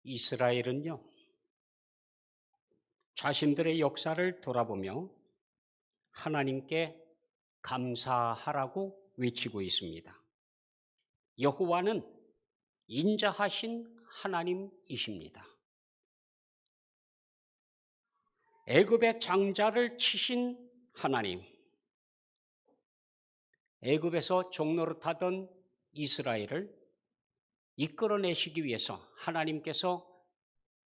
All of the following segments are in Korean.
이스라엘은요, 자신들의 역사를 돌아보며 하나님께 감사하라고 외치고 있습니다. 여호와는 인자하신 하나님이십니다. 애굽의 장자를 치신 하나님, 애굽에서 종노릇하던 이스라엘을 이끌어내시기 위해서 하나님께서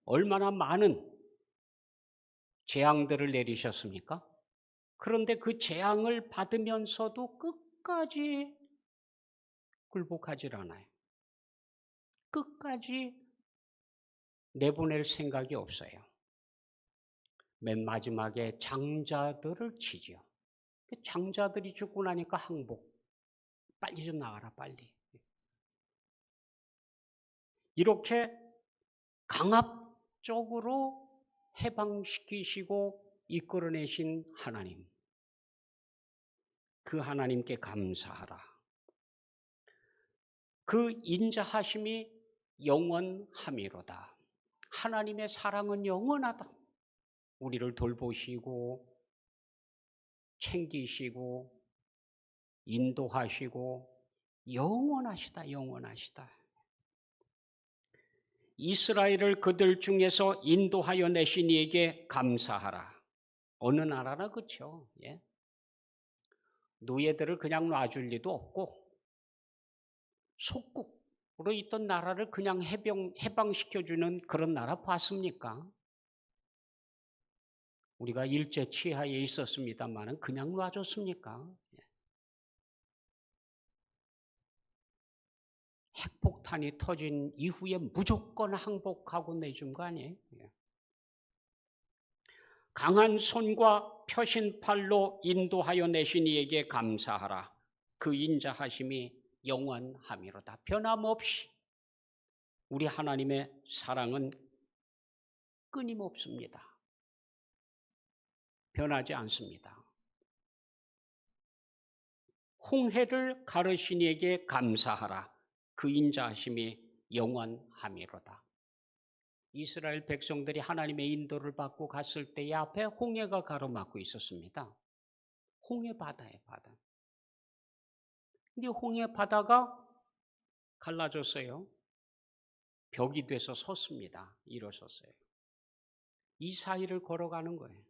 얼마나 많은 재앙들을 내리셨습니까? 그런데 그 재앙을 받으면서도 끝까지 굴복하질 않아요. 끝까지 내보낼 생각이 없어요. 맨 마지막에 장자들을 치죠. 장자들이 죽고 나니까 항복. 빨리 좀 나가라, 빨리. 이렇게 강압적으로 해방시키시고 이끌어내신 하나님. 그 하나님께 감사하라. 그 인자하심이 영원함이로다. 하나님의 사랑은 영원하다. 우리를 돌보시고 챙기시고 인도하시고 영원하시다, 영원하시다. 이스라엘을 그들 중에서 인도하여 내신 이에게 감사하라. 어느 나라나 그렇죠. 예. 노예들을 그냥 놔줄 리도 없고 속국으로 있던 나라를 그냥 해방시켜주는 그런 나라 봤습니까? 우리가 일제 치하에 있었습니다만 그냥 놔줬습니까? 핵폭탄이 터진 이후에 무조건 항복하고 내준 거 아니에요? 강한 손과 펴신 팔로 인도하여 내신 이에게 감사하라. 그 인자하심이 영원함이로다. 변함없이 우리 하나님의 사랑은 끊임없습니다. 변하지 않습니다. 홍해를 가르신 이에게 감사하라. 그 인자하심이 영원함이로다. 이스라엘 백성들이 하나님의 인도를 받고 갔을 때의 앞에 홍해가 가로막고 있었습니다. 홍해 바다에 바다. 근데 홍해 바다가 갈라졌어요. 벽이 돼서 섰습니다. 일어섰어요. 이 사이를 걸어가는 거예요.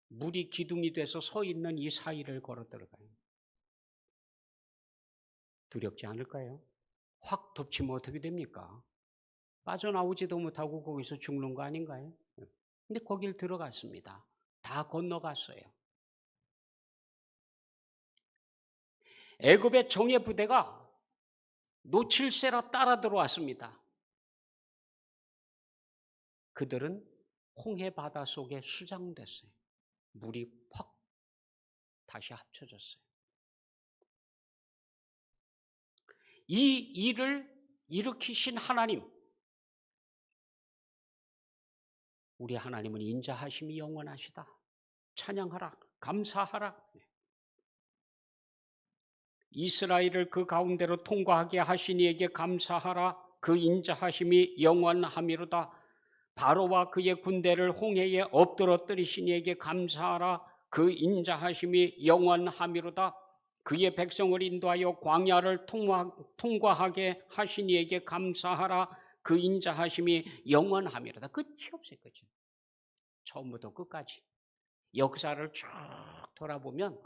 물이 기둥이 돼서 서 있는 이 사이를 걸어 들어가요. 두렵지 않을까요? 확 덮치면 어떻게 됩니까? 빠져나오지도 못하고 거기서 죽는 거 아닌가요? 근데 거길 들어갔습니다. 다 건너갔어요. 애굽의 정예 부대가 놓칠세라 따라 들어왔습니다. 그들은 홍해 바다 속에 수장됐어요. 물이 퍽 다시 합쳐졌어요. 이 일을 일으키신 하나님, 우리 하나님은 인자하심이 영원하시다. 찬양하라, 감사하라. 이스라엘을 그 가운데로 통과하게 하신 이에게 감사하라. 그 인자하심이 영원함이로다. 바로와 그의 군대를 홍해에 엎드러뜨리신 이에게 감사하라. 그 인자하심이 영원함이로다. 그의 백성을 인도하여 광야를 통과하게 하신 이에게 감사하라. 그 인자하심이 영원함이로다. 끝이 없어요. 끝이. 처음부터 끝까지 역사를 쭉 돌아보면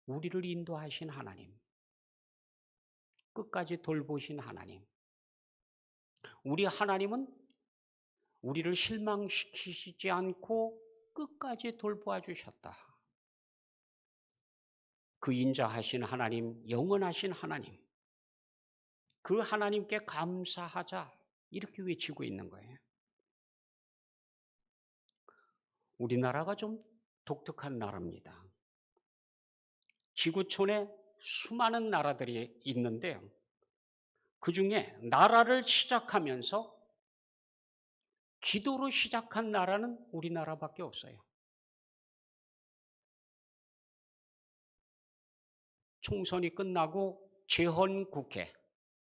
우리를 인도하신 하나님, 끝까지 돌보신 하나님, 우리 하나님은 우리를 실망시키시지 않고 끝까지 돌보아 주셨다. 그 인자하신 하나님, 영원하신 하나님, 그 하나님께 감사하자 이렇게 외치고 있는 거예요. 우리나라가 좀 독특한 나라입니다. 지구촌에 수많은 나라들이 있는데요. 그중에 나라를 시작하면서 기도로 시작한 나라는 우리나라밖에 없어요. 총선이 끝나고 재헌국회,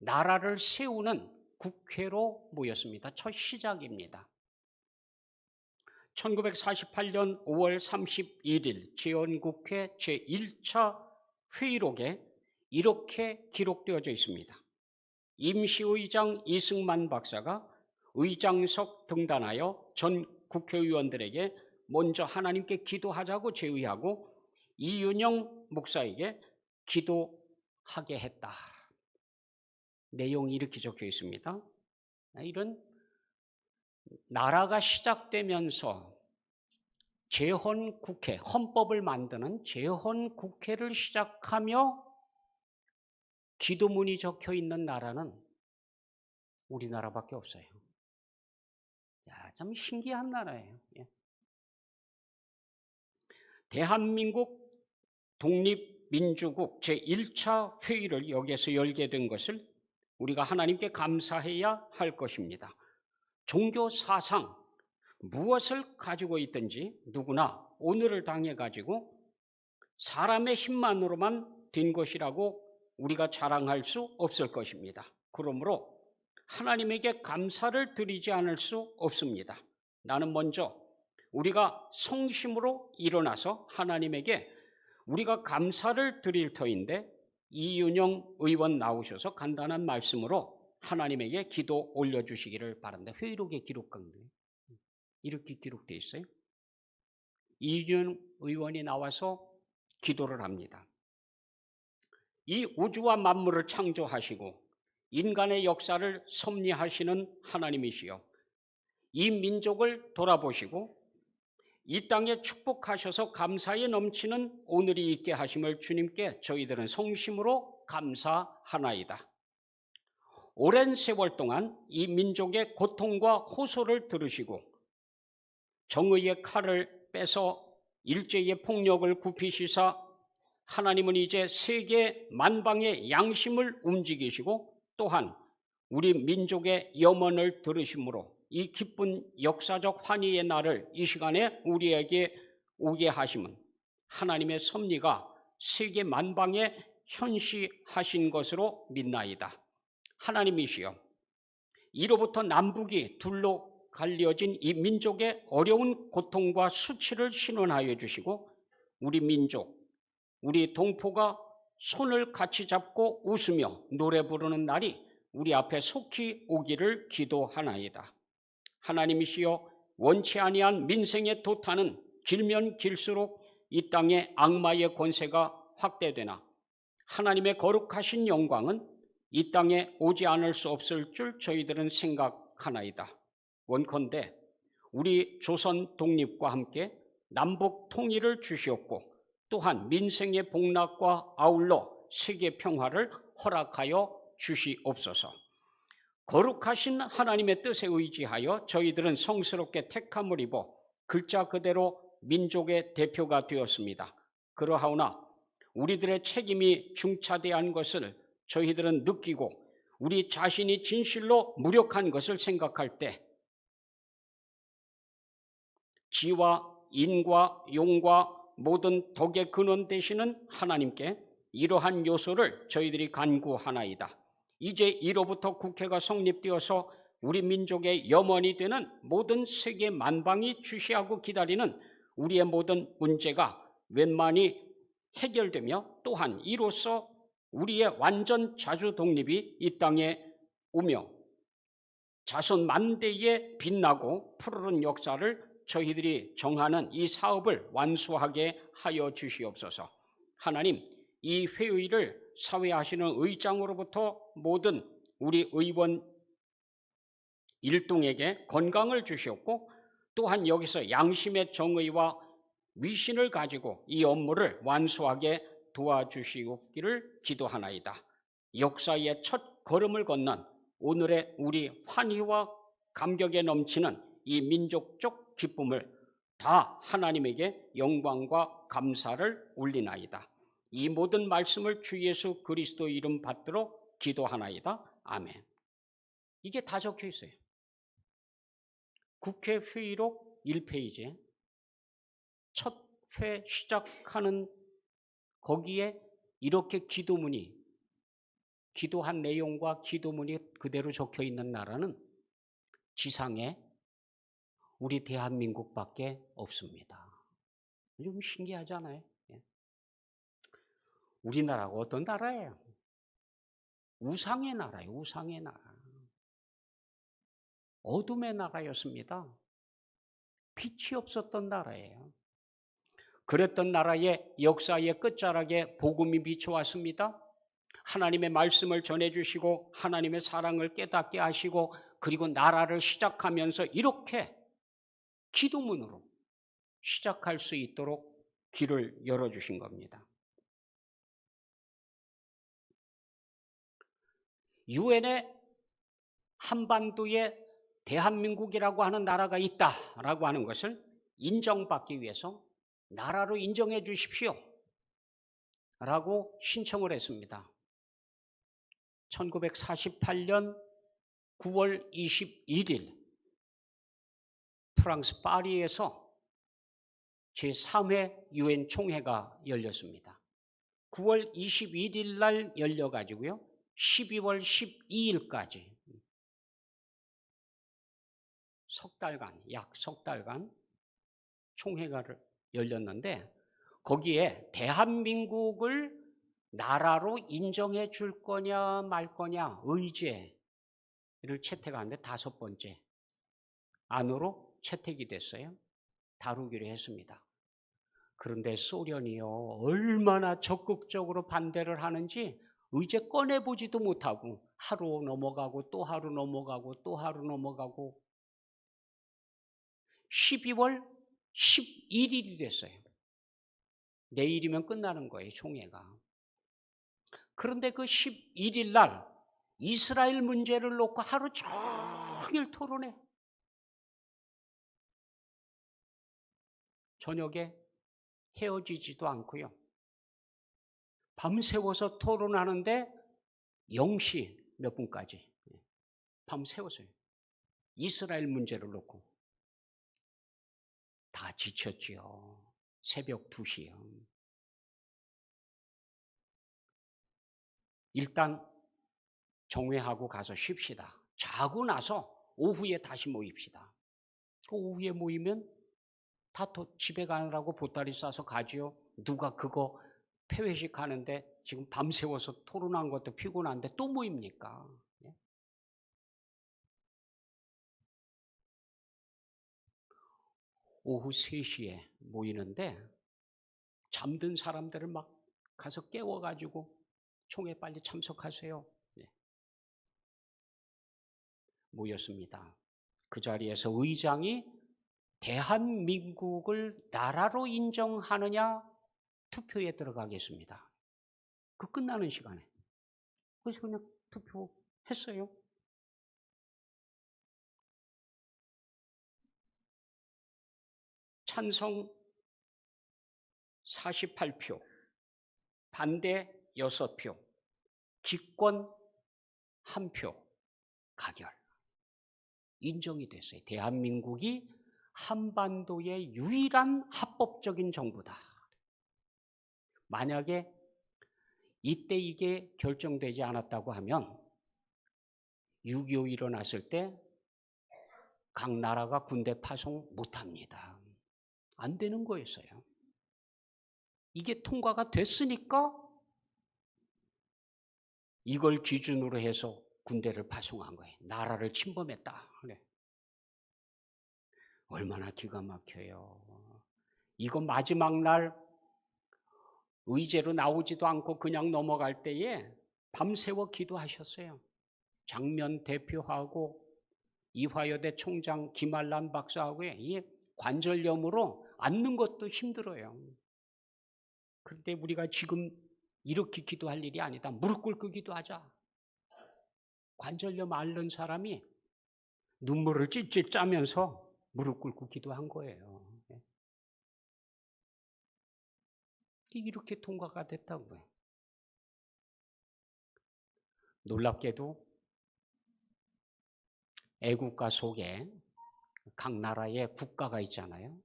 나라를 세우는 국회로 모였습니다. 첫 시작입니다. 1948년 5월 31일 재헌국회 제1차 회의록에 이렇게 기록되어져 있습니다. 임시의장 이승만 박사가 의장석 등단하여 전 국회의원들에게 먼저 하나님께 기도하자고 제의하고 이윤영 목사에게 기도하게 했다. 내용이 이렇게 적혀 있습니다. 이런 나라가 시작되면서 재헌국회, 헌법을 만드는 재헌국회를 시작하며 기도문이 적혀 있는 나라는 우리나라밖에 없어요. 자, 참 신기한 나라예요. 대한민국 독립민주국 제1차 회의를 여기에서 열게 된 것을 우리가 하나님께 감사해야 할 것입니다. 종교 사상, 무엇을 가지고 있든지 누구나 오늘을 당해 가지고 사람의 힘만으로만 된 것이라고 우리가 자랑할 수 없을 것입니다. 그러므로 하나님에게 감사를 드리지 않을 수 없습니다. 나는 먼저 우리가 성심으로 일어나서 하나님에게 우리가 감사를 드릴 터인데 이윤영 의원 나오셔서 간단한 말씀으로 하나님에게 기도 올려주시기를 바랍니다. 회의록에 기록한 거예요. 이렇게 기록되어 있어요. 이윤영 의원이 나와서 기도를 합니다. 이 우주와 만물을 창조하시고 인간의 역사를 섭리하시는 하나님이시여, 이 민족을 돌아보시고 이 땅에 축복하셔서 감사에 넘치는 오늘이 있게 하심을 주님께 저희들은 성심으로 감사하나이다. 오랜 세월 동안 이 민족의 고통과 호소를 들으시고 정의의 칼을 빼서 일제의 폭력을 굽히시사 하나님은 이제 세계 만방의 양심을 움직이시고 또한 우리 민족의 염원을 들으심으로 이 기쁜 역사적 환희의 날을 이 시간에 우리에게 오게 하심은 하나님의 섭리가 세계 만방에 현시하신 것으로 믿나이다. 하나님이시여, 이로부터 남북이 둘로 갈려진 이 민족의 어려운 고통과 수치를 신원하여 주시고 우리 민족, 우리 동포가 손을 같이 잡고 웃으며 노래 부르는 날이 우리 앞에 속히 오기를 기도하나이다. 하나님이시여, 원치 아니한 민생의 도탄은 길면 길수록 이 땅에 악마의 권세가 확대되나 하나님의 거룩하신 영광은 이 땅에 오지 않을 수 없을 줄 저희들은 생각하나이다. 원컨대 우리 조선 독립과 함께 남북 통일을 주시옵고 또한 민생의 복락과 아울러 세계 평화를 허락하여 주시옵소서. 거룩하신 하나님의 뜻에 의지하여 저희들은 성스럽게 택함을 입어 글자 그대로 민족의 대표가 되었습니다. 그러하오나 우리들의 책임이 중차대한 것을 저희들은 느끼고 우리 자신이 진실로 무력한 것을 생각할 때 지와 인과 용과 모든 덕의 근원 되시는 하나님께 이러한 요소를 저희들이 간구하나이다. 이제 이로부터 국회가 성립되어서 우리 민족의 염원이 되는 모든 세계 만방이 주시하고 기다리는 우리의 모든 문제가 웬만히 해결되며 또한 이로써 우리의 완전 자주 독립이 이 땅에 오며 자손 만대에 빛나고 푸르른 역사를 저희들이 정하는 이 사업을 완수하게 하여 주시옵소서. 하나님, 이 회의를 사회하시는 의장으로부터 모든 우리 의원 일동에게 건강을 주시옵고 또한 여기서 양심의 정의와 위신을 가지고 이 업무를 완수하게 도와주시기를 기도하나이다. 역사의 첫 걸음을 건넌 오늘의 우리 환희와 감격에 넘치는 이 민족적 기쁨을 다 하나님에게 영광과 감사를 올리나이다. 이 모든 말씀을 주 예수 그리스도 이름 받들어 기도하나이다. 아멘. 이게 다 적혀 있어요. 국회 회의록 1페이지에 첫 회 시작하는 거기에 이렇게 기도문이 기도한 내용과 기도문이 그대로 적혀 있는 나라는 지상에 우리 대한민국밖에 없습니다. 좀 신기하잖아요. 우리나라가 어떤 나라예요? 우상의 나라예요. 우상의 나라. 어둠의 나라였습니다. 빛이 없었던 나라예요. 그랬던 나라의 역사의 끝자락에 복음이 비춰왔습니다. 하나님의 말씀을 전해주시고 하나님의 사랑을 깨닫게 하시고 그리고 나라를 시작하면서 이렇게 기도문으로 시작할 수 있도록 길을 열어주신 겁니다. 유엔에 한반도에 대한민국이라고 하는 나라가 있다라고 하는 것을 인정받기 위해서 나라로 인정해 주십시오 라고 신청을 했습니다. 1948년 9월 21일 프랑스 파리에서 제3회 유엔 총회가 열렸습니다. 9월 21일 날 열려가지고요. 12월 12일까지 약 석 달간 총회가 열렸는데 거기에 대한민국을 나라로 인정해 줄 거냐 말 거냐 의제를 채택하는데 5번째 안으로 채택이 됐어요. 다루기로 했습니다. 그런데 소련이요 얼마나 적극적으로 반대를 하는지 의제 꺼내보지도 못하고 하루 넘어가고 또 하루 넘어가고 또 하루 넘어가고 12월 11일이 됐어요. 내일이면 끝나는 거예요, 총회가. 그런데 그 11일 날 이스라엘 문제를 놓고 하루 종일 토론해. 저녁에 헤어지지도 않고요. 밤새워서 토론하는데 0시 몇 분까지 밤새워서요. 이스라엘 문제를 놓고 다 지쳤지요. 새벽 2시요. 일단 정회하고 가서 쉽시다. 자고 나서 오후에 다시 모입시다. 그 오후에 모이면 다 집에 가느라고 보따리 싸서 가지요. 누가 그거 폐회식 하는데 지금 밤새워서 토론한 것도 피곤한데 또 모입니까? 오후 3시에 모이는데 잠든 사람들을 막 가서 깨워가지고 총회 빨리 참석하세요. 모였습니다. 그 자리에서 의장이 대한민국을 나라로 인정하느냐 투표에 들어가겠습니다. 그 끝나는 시간에. 그래서 그냥 투표했어요. 찬성 48표, 반대 6표, 기권 1표, 가결. 인정이 됐어요. 대한민국이 한반도의 유일한 합법적인 정부다. 만약에 이때 이게 결정되지 않았다고 하면 6.25 일어났을 때 각 나라가 군대 파송 못합니다. 안 되는 거였어요. 이게 통과가 됐으니까 이걸 기준으로 해서 군대를 파송한 거예요. 나라를 침범했다. 그래. 얼마나 기가 막혀요. 이거 마지막 날 의제로 나오지도 않고 그냥 넘어갈 때에 밤새워 기도하셨어요. 장면 대표하고 이화여대 총장 김한란 박사하고 이 관절염으로 앉는 것도 힘들어요. 그런데 우리가 지금 이렇게 기도할 일이 아니다. 무릎 꿇고 기도하자. 관절염 앓는 사람이 눈물을 찔찔 짜면서 무릎 꿇고 기도한 거예요. 이렇게 통과가 됐다고요. 놀랍게도 애국가 속에 각 나라의 국가가 있잖아요.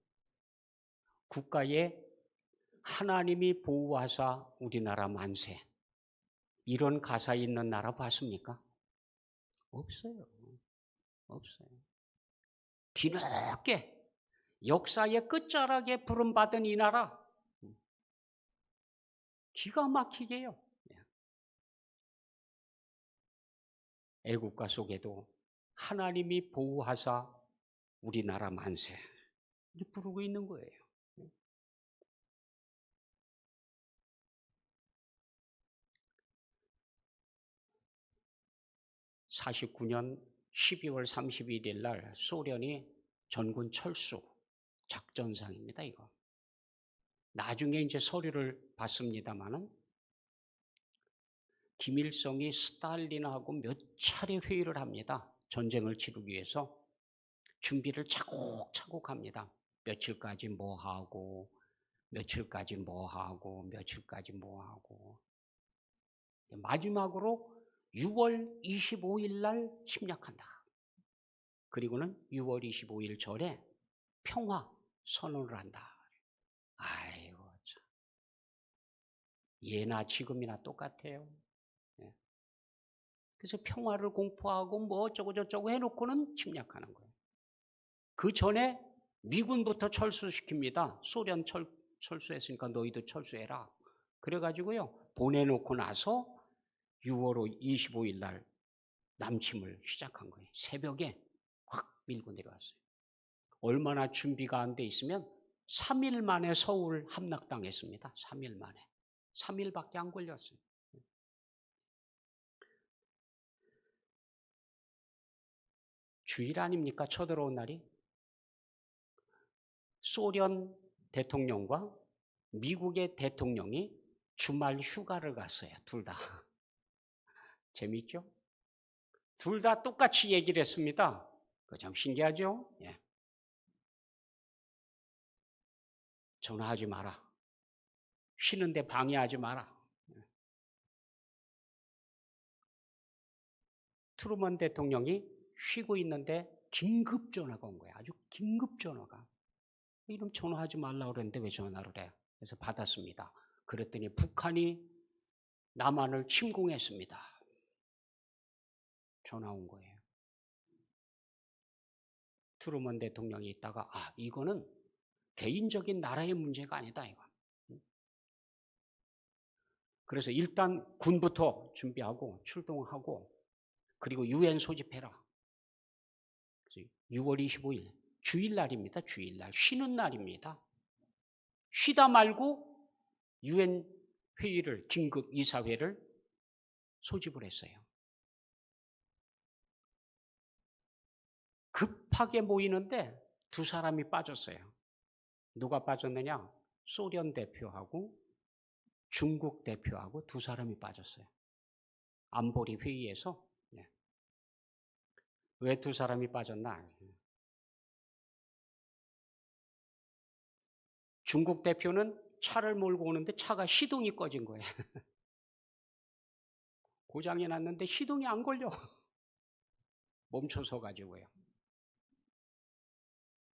국가에 하나님이 보호하사 우리나라 만세 이런 가사 있는 나라 봤습니까? 없어요. 없어요. 뒤늦게 역사의 끝자락에 부름받은 이 나라, 기가 막히게요. 애국가 속에도 하나님이 보호하사 우리나라 만세 이렇게 부르고 있는 거예요. 49년 12월 31일 날 소련이 전군 철수 작전상입니다. 이거. 나중에 이제 서류를 봤습니다마는 김일성이 스탈린하고 몇 차례 회의를 합니다. 전쟁을 치르기 위해서 준비를 차곡차곡 합니다. 며칠까지 뭐 하고, 며칠까지 뭐 하고, 며칠까지 뭐 하고. 마지막으로 6월 25일 날 침략한다. 그리고는 6월 25일 절에 평화 선언을 한다. 아이고 참. 예나 지금이나 똑같아요. 그래서 평화를 공포하고 뭐 어쩌고 저쩌고 해놓고는 침략하는 거예요. 그 전에 미군부터 철수시킵니다. 소련 철수했으니까 너희도 철수해라. 그래가지고요 보내놓고 나서 6월 25일 날 남침을 시작한 거예요. 새벽에 확 밀고 내려왔어요. 얼마나 준비가 안 돼 있으면 3일 만에 서울 함락당했습니다. 3일 만에. 3일밖에 안 걸렸어요. 주일 아닙니까? 쳐들어온 날이. 소련 대통령과 미국의 대통령이 주말 휴가를 갔어요. 둘 다. 재미있죠? 둘 다 똑같이 얘기를 했습니다. 그거 참 신기하죠? 예. 전화하지 마라. 쉬는데 방해하지 마라. 트루먼 대통령이 쉬고 있는데 긴급 전화가 온 거예요. 아주 긴급 전화가. 이름 전화하지 말라고 그랬는데 왜 전화를 해? 그래서 받았습니다. 그랬더니 북한이 남한을 침공했습니다. 전화 온 거예요. 트루먼 대통령이 있다가 이거는 개인적인 나라의 문제가 아니다. 이거. 그래서 일단 군부터 준비하고 출동하고 그리고 유엔 소집해라. 6월 25일 주일날입니다. 주일날 쉬는 날입니다. 쉬다 말고 유엔 회의를 긴급 이사회를 소집을 했어요. 급하게 모이는데 두 사람이 빠졌어요. 누가 빠졌느냐? 소련 대표하고 중국 대표하고 두 사람이 빠졌어요. 안보리 회의에서. 왜 두 사람이 빠졌나? 중국 대표는 차를 몰고 오는데 차가 시동이 꺼진 거예요. 고장이 났는데 시동이 안 걸려. 멈춰서 가지고요.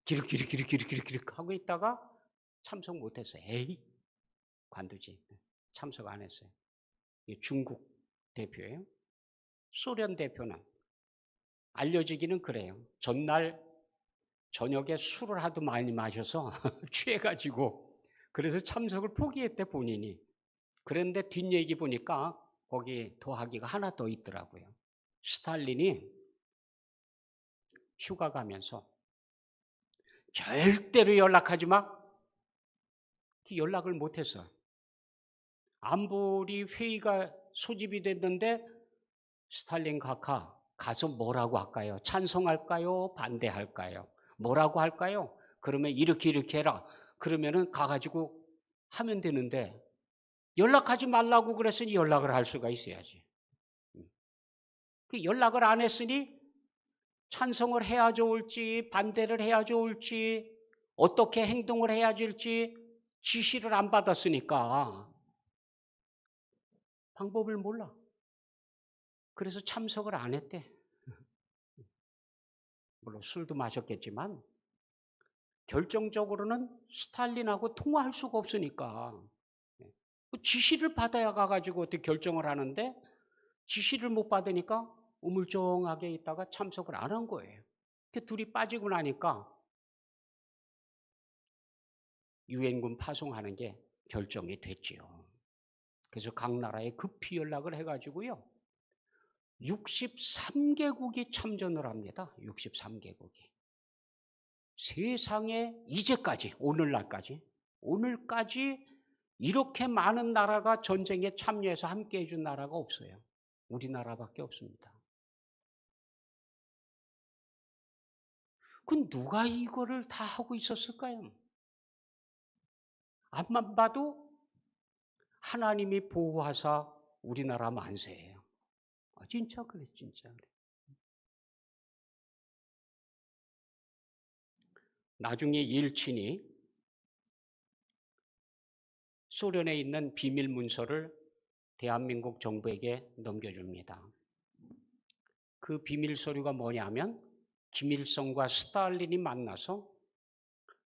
기륵기륵 하고 있다가 참석 못했어요. 에이, 관두지. 참석 안 했어요. 중국 대표예요. 소련 대표는 알려지기는 그래요. 전날 저녁에 술을 하도 많이 마셔서 취해가지고 그래서 참석을 포기했대 본인이. 그런데 뒷얘기 보니까 거기 더하기가 하나 더 있더라고요. 스탈린이 휴가 가면서 절대로 연락하지 마. 연락을 못했어. 안보리 회의가 소집이 됐는데 스탈린 각하 가서 뭐라고 할까요? 찬성할까요? 반대할까요? 뭐라고 할까요? 그러면 이렇게 해라. 그러면은 가가지고 하면 되는데 연락하지 말라고 그랬으니 연락을 할 수가 있어야지. 연락을 안 했으니 찬성을 해야 좋을지 반대를 해야 좋을지 어떻게 행동을 해야 될지 지시를 안 받았으니까 방법을 몰라. 그래서 참석을 안 했대. 물론 술도 마셨겠지만 결정적으로는 스탈린하고 통화할 수가 없으니까 지시를 받아야 가가지고 어떻게 결정을 하는데 지시를 못 받으니까 우물쩡하게 있다가 참석을 안 한 거예요. 그 둘이 빠지고 나니까 유엔군 파송하는 게 결정이 됐지요. 그래서 각 나라에 급히 연락을 해가지고요. 63개국이 참전을 합니다. 63개국이. 세상에 이제까지, 오늘까지 이렇게 많은 나라가 전쟁에 참여해서 함께 해준 나라가 없어요. 우리나라밖에 없습니다. 그 누가 이거를 다 하고 있었을까요? 앞만 봐도 하나님이 보호하사 우리나라 만세예요. 진짜 그래, 진짜 그래. 나중에 일친이 소련에 있는 비밀 문서를 대한민국 정부에게 넘겨줍니다. 그 비밀 서류가 뭐냐면 김일성과 스탈린이 만나서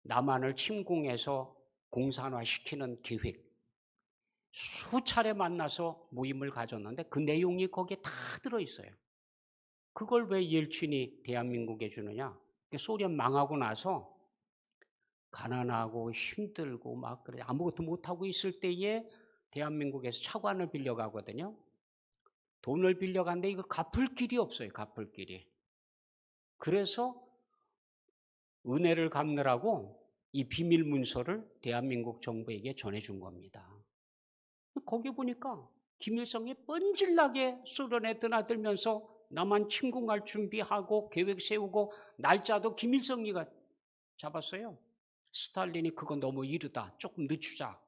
남한을 침공해서 공산화시키는 계획, 수차례 만나서 모임을 가졌는데 그 내용이 거기에 다 들어있어요. 그걸 왜 옐친이 대한민국에 주느냐? 소련 망하고 나서 가난하고 힘들고 막 그래 아무것도 못하고 있을 때에 대한민국에서 차관을 빌려가거든요. 돈을 빌려갔는데 이걸 갚을 길이 없어요. 갚을 길이. 그래서 은혜를 갚느라고 이 비밀 문서를 대한민국 정부에게 전해준 겁니다. 거기 보니까 김일성이 뻔질나게 소련에 드나들면서 남한 침공할 준비하고 계획 세우고 날짜도 김일성이가 잡았어요. 스탈린이 그거 너무 이르다. 조금 늦추자.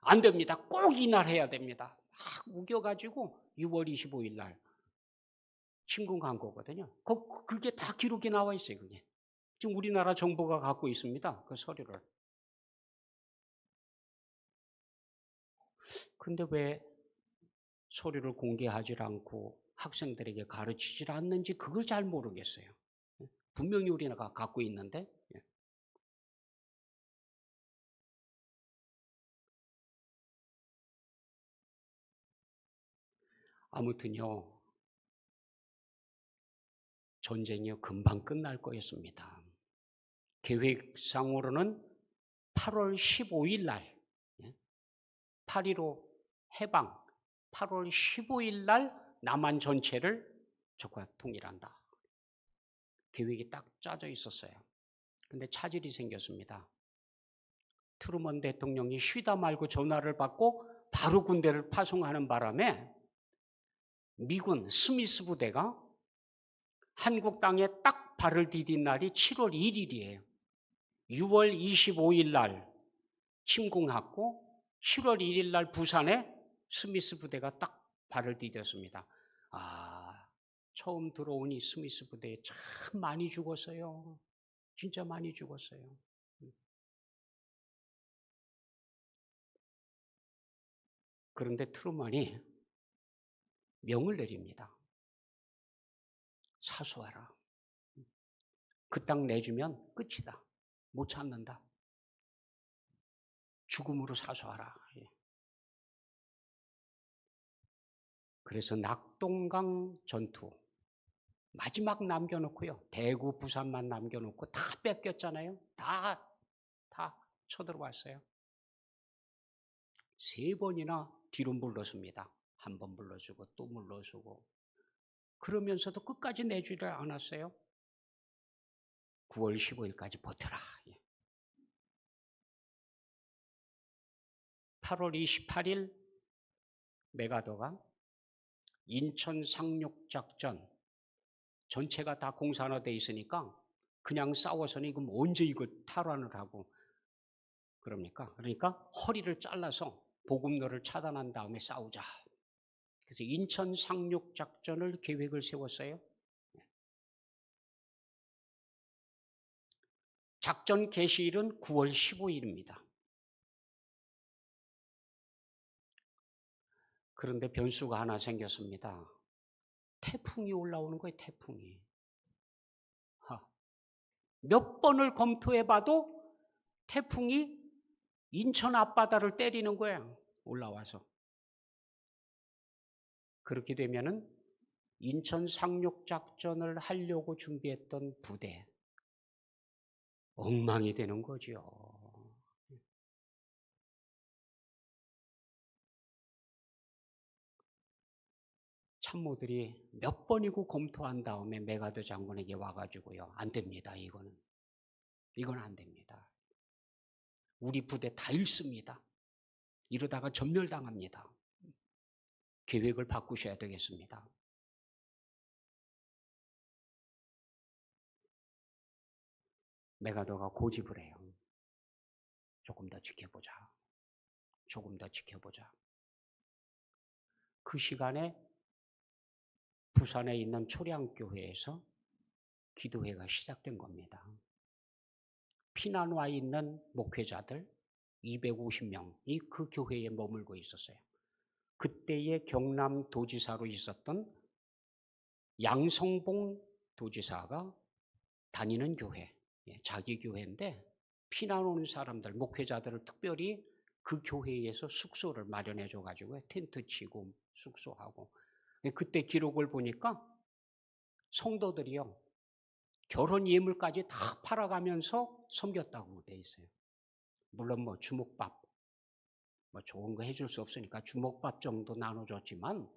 안 됩니다. 꼭 이날 해야 됩니다. 막 우겨가지고 6월 25일 날 침공한 거거든요. 그게 다 기록이 나와 있어요. 그게. 지금 우리나라 정부가 갖고 있습니다. 그 서류를. 근데 왜 서류를 공개하지 않고 학생들에게 가르치질 않는지 그걸 잘 모르겠어요. 분명히 우리나라가 갖고 있는데. 아무튼요. 전쟁이 금방 끝날 거였습니다. 계획상으로는 8월 15일 날 8.15 해방 8월 15일 날 남한 전체를 적과 통일한다. 계획이 딱 짜져 있었어요. 근데 차질이 생겼습니다. 트루먼 대통령이 쉬다 말고 전화를 받고 바로 군대를 파송하는 바람에 미군 스미스 부대가 한국 땅에 딱 발을 디딘 날이 7월 1일이에요. 6월 25일 날 침공하고 7월 1일 날 부산에 스미스 부대가 딱 발을 디뎠습니다. 처음 들어온 이 스미스 부대에 참 많이 죽었어요. 진짜 많이 죽었어요. 그런데 트루먼이 명을 내립니다. 사수하라. 그 땅 내주면 끝이다. 못 찾는다. 죽음으로 사수하라. 그래서 낙동강 전투 마지막 남겨놓고요. 대구, 부산만 남겨놓고 다 뺏겼잖아요. 다 쳐들어왔어요. 3번이나 뒤로 물러섭니다. 한 번 물러주고 또 물러주고 그러면서도 끝까지 내주를 않았어요. 9월 15일까지 버텨라. 8월 28일 메가더가 인천 상륙작전 전체가 다 공산화돼 있으니까 그냥 싸워서는 이거 언제 이거 탈환을 하고 그럽니까? 그러니까 허리를 잘라서 보급로를 차단한 다음에 싸우자. 그래서 인천 상륙작전을 계획을 세웠어요. 작전 개시일은 9월 15일입니다. 그런데 변수가 하나 생겼습니다. 태풍이 올라오는 거예요. 태풍이. 몇 번을 검토해봐도 태풍이 인천 앞바다를 때리는 거예요. 올라와서. 그렇게 되면은 인천 상륙작전을 하려고 준비했던 부대 엉망이 되는 거죠. 참모들이 몇 번이고 검토한 다음에 메가더 장군에게 와가지고요. 안 됩니다. 이건 안 됩니다. 우리 부대 다 잃습니다. 이러다가 전멸당합니다. 계획을 바꾸셔야 되겠습니다. 메가더가 고집을 해요. 조금 더 지켜보자. 조금 더 지켜보자. 그 시간에 부산에 있는 초량교회에서 기도회가 시작된 겁니다. 피난 와 있는 목회자들 250명이 그 교회에 머물고 있었어요. 그때의 경남도지사로 있었던 양성봉 도지사가 다니는 교회, 자기 교회인데 피난 오는 사람들, 목회자들을 특별히 그 교회에서 숙소를 마련해 줘가지고 텐트 치고 숙소하고. 그때 기록을 보니까 성도들이요, 결혼 예물까지 다 팔아가면서 섬겼다고 돼 있어요. 물론 뭐 주먹밥, 뭐 좋은 거 해줄 수 없으니까 주먹밥 정도 나눠줬지만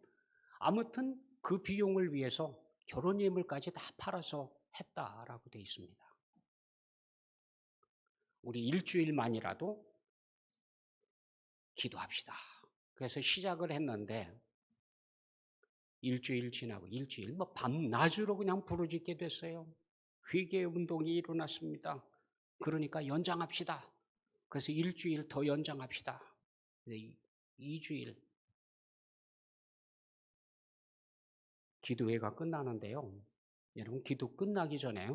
아무튼 그 비용을 위해서 결혼 예물까지 다 팔아서 했다라고 돼 있습니다. 우리 일주일만이라도 기도합시다. 그래서 시작을 했는데 일주일 지나고 일주일 뭐 밤낮으로 그냥 부르짖게 됐어요. 회개 운동이 일어났습니다. 그러니까 연장합시다. 그래서 일주일 더 연장합시다. 2주일 기도회가 끝나는데요. 여러분 기도 끝나기 전에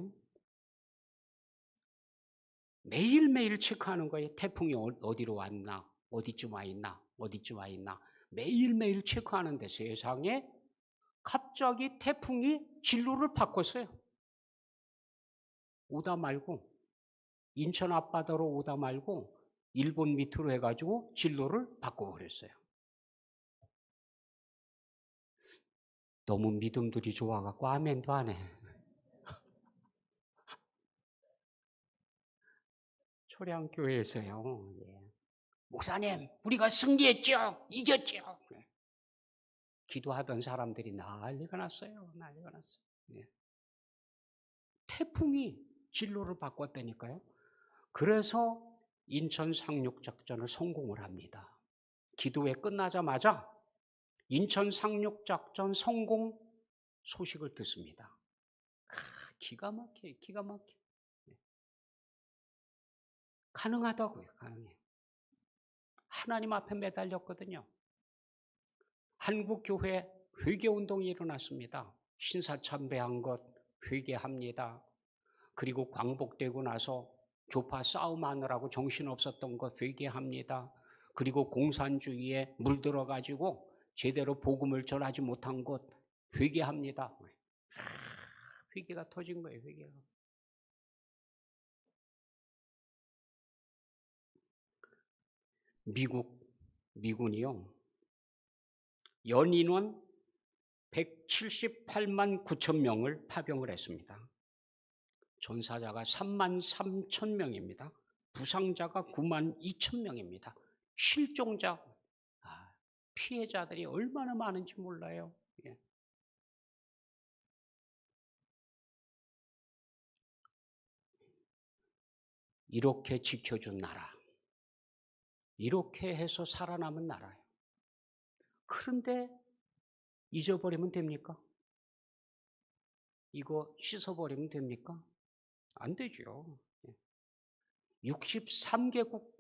매일매일 체크하는 거예요. 태풍이 어디로 왔나, 어디쯤 와 있나, 어디쯤 와 있나. 매일매일 체크하는데 세상에 갑자기 태풍이 진로를 바꿨어요. 오다 말고 인천 앞바다로 오다 말고 일본 밑으로 해가지고 진로를 바꿔버렸어요. 너무 믿음들이 좋아갖고 아멘도 안 해. 초량교회에서요. 목사님, 우리가 승리했죠? 이겼죠? 기도하던 사람들이 난리가 났어요. 난리가 났어요. 태풍이 진로를 바꿨다니까요. 그래서 인천 상륙작전을 성공을 합니다. 기도회 끝나자마자 인천 상륙작전 성공 소식을 듣습니다. 기가 막혀요. 기가 막혀. 가능하다고요. 가능해요. 하나님 앞에 매달렸거든요. 한국교회 회개운동이 일어났습니다. 신사참배한 것 회개합니다. 그리고 광복되고 나서 교파 싸움하느라고 정신없었던 것 회개합니다. 그리고 공산주의에 물들어가지고 제대로 복음을 전하지 못한 것 회개합니다. 회개가 터진 거예요. 회개가. 미군이요. 연인원 178만 9천 명을 파병을 했습니다. 전사자가 3만 3천 명입니다. 부상자가 9만 2천 명입니다. 실종자, 피해자들이 얼마나 많은지 몰라요. 이렇게 지켜준 나라, 이렇게 해서 살아남은 나라예요. 그런데 잊어버리면 됩니까? 이거 씻어버리면 됩니까? 안 되죠. 63개국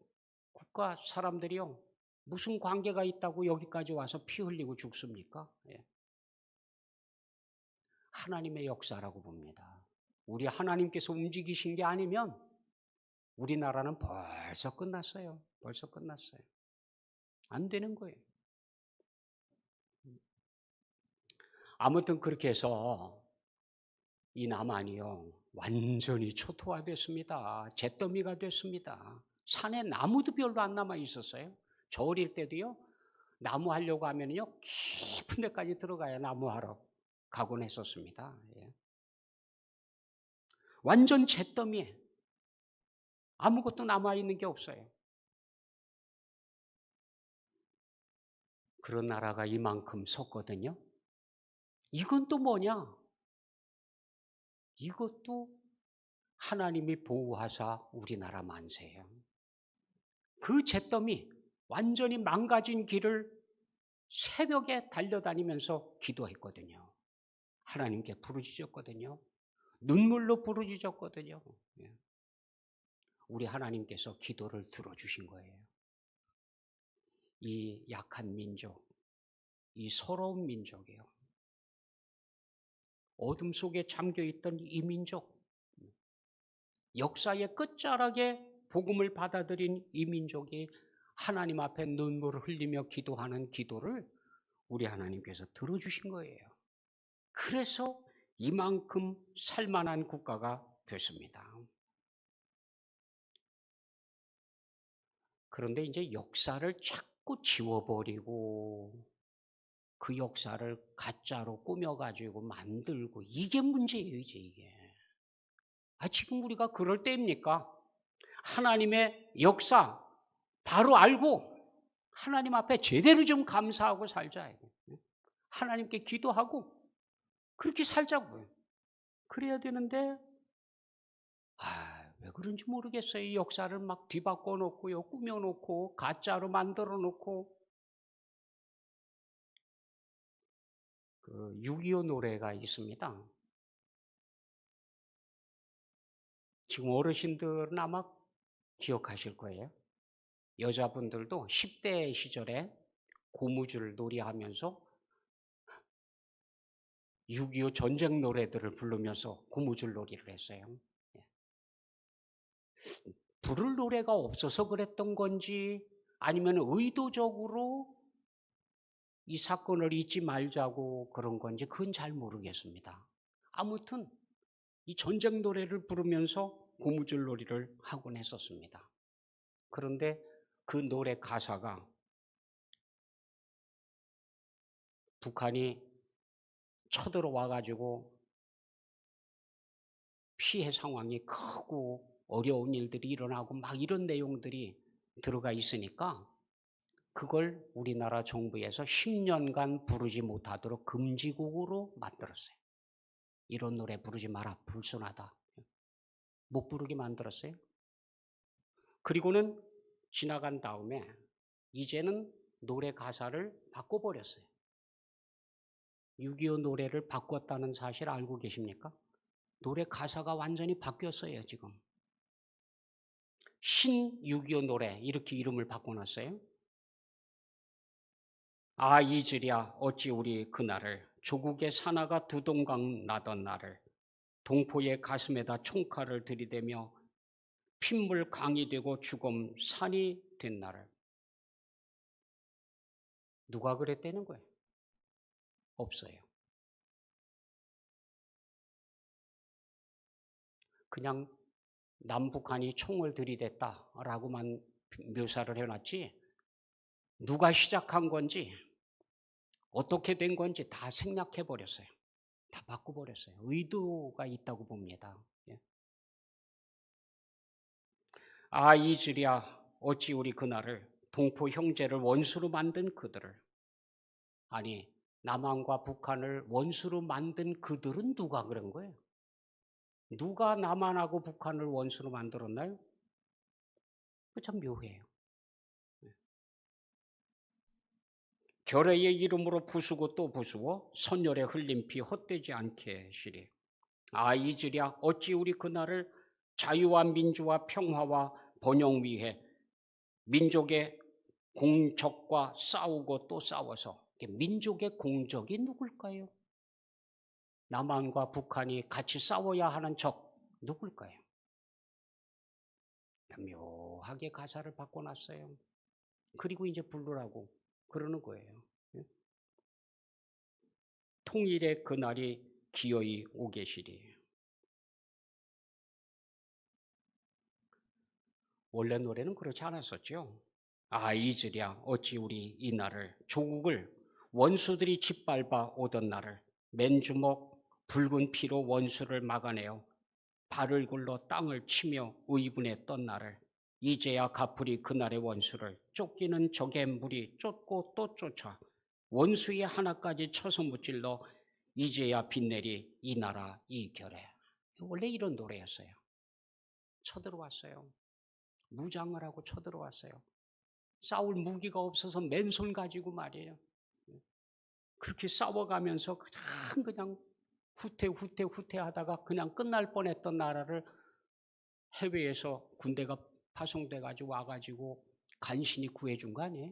국가 사람들이요, 무슨 관계가 있다고 여기까지 와서 피 흘리고 죽습니까? 하나님의 역사라고 봅니다. 우리 하나님께서 움직이신 게 아니면 우리나라는 벌써 끝났어요. 벌써 끝났어요. 안 되는 거예요. 아무튼 그렇게 해서 이 남한이요, 완전히 초토화됐습니다. 잿더미가 됐습니다. 산에 나무도 별로 안 남아 있었어요. 저 어릴 때도요, 나무 하려고 하면요 깊은 데까지 들어가야 나무 하러 가곤 했었습니다. 예. 완전 잿더미에 아무것도 남아있는 게 없어요. 그런 나라가 이만큼 섰거든요. 이건 또 뭐냐? 이것도 하나님이 보호하사 우리나라 만세예요. 그 잿더미 완전히 망가진 길을 새벽에 달려다니면서 기도했거든요. 하나님께 부르짖었거든요. 눈물로 부르짖었거든요. 예. 우리 하나님께서 기도를 들어주신 거예요. 이 약한 민족, 이 서러운 민족이요. 어둠 속에 잠겨있던 이 민족, 역사의 끝자락에 복음을 받아들인 이 민족이 하나님 앞에 눈물을 흘리며 기도하는 기도를 우리 하나님께서 들어주신 거예요. 그래서 이만큼 살만한 국가가 됐습니다. 그런데 이제 역사를 자꾸 지워버리고 그 역사를 가짜로 꾸며가지고 만들고 이게 문제예요, 이제 이게. 지금 우리가 그럴 때입니까? 하나님의 역사 바로 알고 하나님 앞에 제대로 좀 감사하고 살자. 하나님께 기도하고 그렇게 살자고요. 그래야 되는데 왜 그런지 모르겠어요. 이 역사를 막 뒤바꿔 놓고요, 꾸며 놓고 가짜로 만들어 놓고. 그 6.25 노래가 있습니다. 지금 어르신들은 아마 기억하실 거예요. 여자분들도 10대 시절에 고무줄 놀이하면서 6.25 전쟁 노래들을 부르면서 고무줄 놀이를 했어요. 부를 노래가 없어서 그랬던 건지 아니면 의도적으로 이 사건을 잊지 말자고 그런 건지 그건 잘 모르겠습니다. 아무튼 이 전쟁 노래를 부르면서 고무줄 놀이를 하곤 했었습니다. 그런데 그 노래 가사가 북한이 쳐들어와가지고 피해 상황이 크고 어려운 일들이 일어나고 막 이런 내용들이 들어가 있으니까 그걸 우리나라 정부에서 10년간 부르지 못하도록 금지곡으로 만들었어요. 이런 노래 부르지 마라, 불순하다. 못 부르게 만들었어요. 그리고는 지나간 다음에 이제는 노래 가사를 바꿔버렸어요. 6.25 노래를 바꿨다는 사실 알고 계십니까? 노래 가사가 완전히 바뀌었어요, 지금. 신 6.25 노래 이렇게 이름을 바꿔놨어요. 잊으랴 어찌 우리 그날을 조국의 사나가 두 동강 나던 날을 동포의 가슴에다 총칼을 들이대며 핏물 강이 되고 죽음 산이 된 날을. 누가 그랬다는 거예요? 없어요. 그냥 남북한이 총을 들이댔다라고만 묘사를 해놨지 누가 시작한 건지 어떻게 된 건지 다 생략해버렸어요. 다 바꿔버렸어요. 의도가 있다고 봅니다. 잊으랴 어찌 우리 그날을 동포 형제를 원수로 만든 그들을. 아니 남한과 북한을 원수로 만든 그들은 누가 그런 거예요? 누가 남한하고 북한을 원수로 만들었나요? 그 참 묘해요. 결의의 이름으로 부수고 또 부수어 선열에 흘린 피 헛되지 않게 시리. 잊으랴 어찌 우리 그날을 자유와 민주와 평화와 번영 위해 민족의 공적과 싸우고 또 싸워서. 민족의 공적이 누굴까요? 남한과 북한이 같이 싸워야 하는 적 누굴까요? 묘하게 가사를 바꿔놨어요. 그리고 이제 부르라고 그러는 거예요. 통일의 그날이 기어이 오게시리. 원래 노래는 그렇지 않았었죠. 아, 잊으랴 어찌 우리 이 날을, 조국을 원수들이 짓밟아 오던 날을, 맨주먹 붉은 피로 원수를 막아내어 발을 굴러 땅을 치며 의분했던 날을, 이제야 갚으리 그날의 원수를. 쫓기는 적의 무리 쫓고 또 쫓아 원수의 하나까지 쳐서 무찔러 이제야 빛내리 이 나라 이 결에. 원래 이런 노래였어요. 쳐들어왔어요. 무장을 하고 쳐들어왔어요. 싸울 무기가 없어서 맨손 가지고 말이에요. 그렇게 싸워가면서 그냥 후퇴 하다가 그냥 끝날 뻔했던 나라를 해외에서 군대가 파송돼 가지고 와가지고 간신히 구해준 거 아니에요?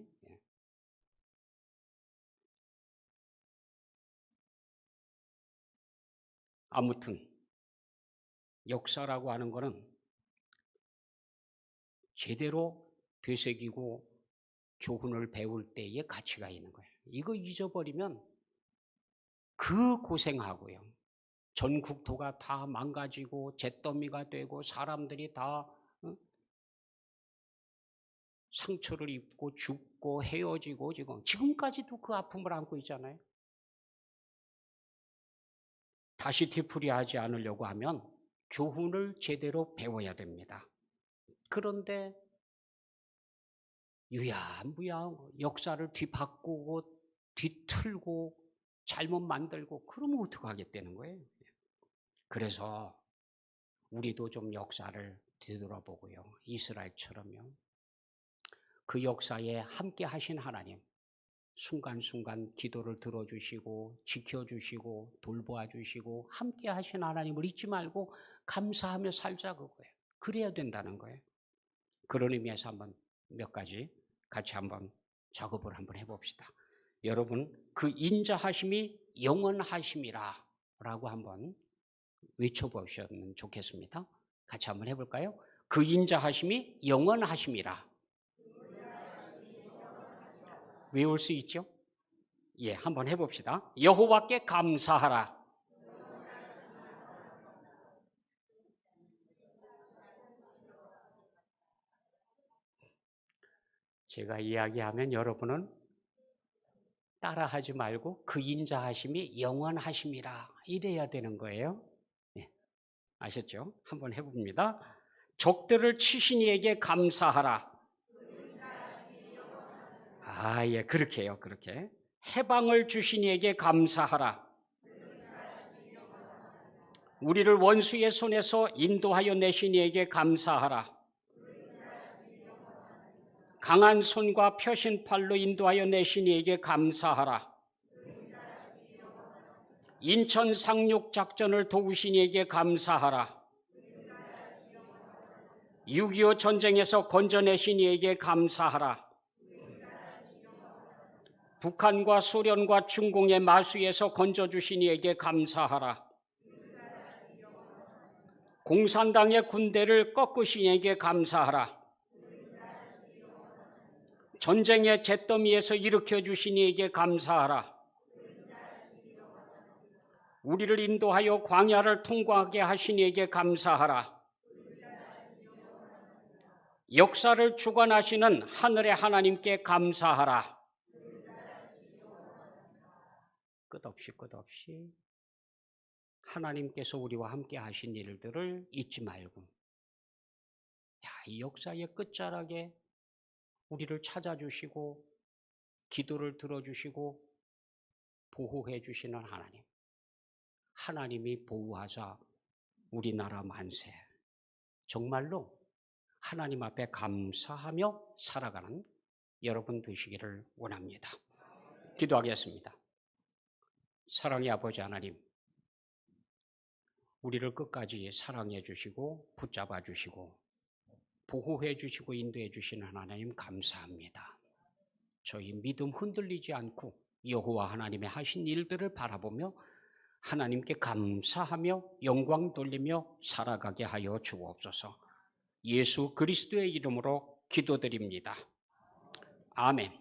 아무튼 역사라고 하는 거는 제대로 되새기고 교훈을 배울 때에 가치가 있는 거예요. 이거 잊어버리면 그 고생하고요. 전 국토가 다 망가지고 잿더미가 되고 사람들이 다 상처를 입고 죽고 헤어지고 지금까지도 그 아픔을 안고 있잖아요. 다시 되풀이하지 않으려고 하면 교훈을 제대로 배워야 됩니다. 그런데 유야무야 역사를 뒤바꾸고 뒤틀고 잘못 만들고 그러면 어떡하겠다는 거예요. 그래서 우리도 좀 역사를 되돌아보고요. 이스라엘처럼요. 그 역사에 함께 하신 하나님, 순간순간 기도를 들어주시고 지켜주시고 돌보아주시고 함께 하신 하나님을 잊지 말고 감사하며 살자 그거예요. 그래야 된다는 거예요. 그런 의미에서 한번 몇 가지 같이 한번 작업을 한번 해봅시다. 여러분, 그 인자하심이 영원하심이라 라고 한번 외쳐보셨으면 좋겠습니다. 같이 한번 해볼까요? 그 인자하심이 영원하심이라. 외울 수 있죠? 예, 한번 해봅시다. 여호와께 감사하라. 제가 이야기하면 여러분은 따라하지 말고 그 인자하심이 영원하심이라 이래야 되는 거예요. 네, 아셨죠? 한번 해봅니다. 적들을 치신 이에게 감사하라. 아, 예, 그렇게 해요. 그렇게. 해방을 주신 이에게 감사하라. 우리를 원수의 손에서 인도하여 내신 이에게 감사하라. 강한 손과 펴신 팔로 인도하여 내신 이에게 감사하라. 인천 상륙 작전을 도우신 이에게 감사하라. 6.25 전쟁에서 건져내신 이에게 감사하라. 북한과 소련과 중공의 마수에서 건져주신 이에게 감사하라. 공산당의 군대를 꺾으신 이에게 감사하라. 전쟁의 잿더미에서 일으켜주신 이에게 감사하라. 우리를 인도하여 광야를 통과하게 하신 이에게 감사하라. 역사를 주관하시는 하늘의 하나님께 감사하라. 끝없이 하나님께서 우리와 함께 하신 일들을 잊지 말고, 이 역사의 끝자락에 우리를 찾아주시고 기도를 들어주시고 보호해 주시는 하나님, 하나님이 보호하사 우리나라 만세, 정말로 하나님 앞에 감사하며 살아가는 여러분 되시기를 원합니다. 기도하겠습니다. 사랑의 아버지 하나님, 우리를 끝까지 사랑해 주시고 붙잡아 주시고 보호해 주시고 인도해 주시는 하나님 감사합니다. 저희 믿음 흔들리지 않고 여호와 하나님의 하신 일들을 바라보며 하나님께 감사하며 영광 돌리며 살아가게 하여 주옵소서. 예수 그리스도의 이름으로 기도드립니다. 아멘.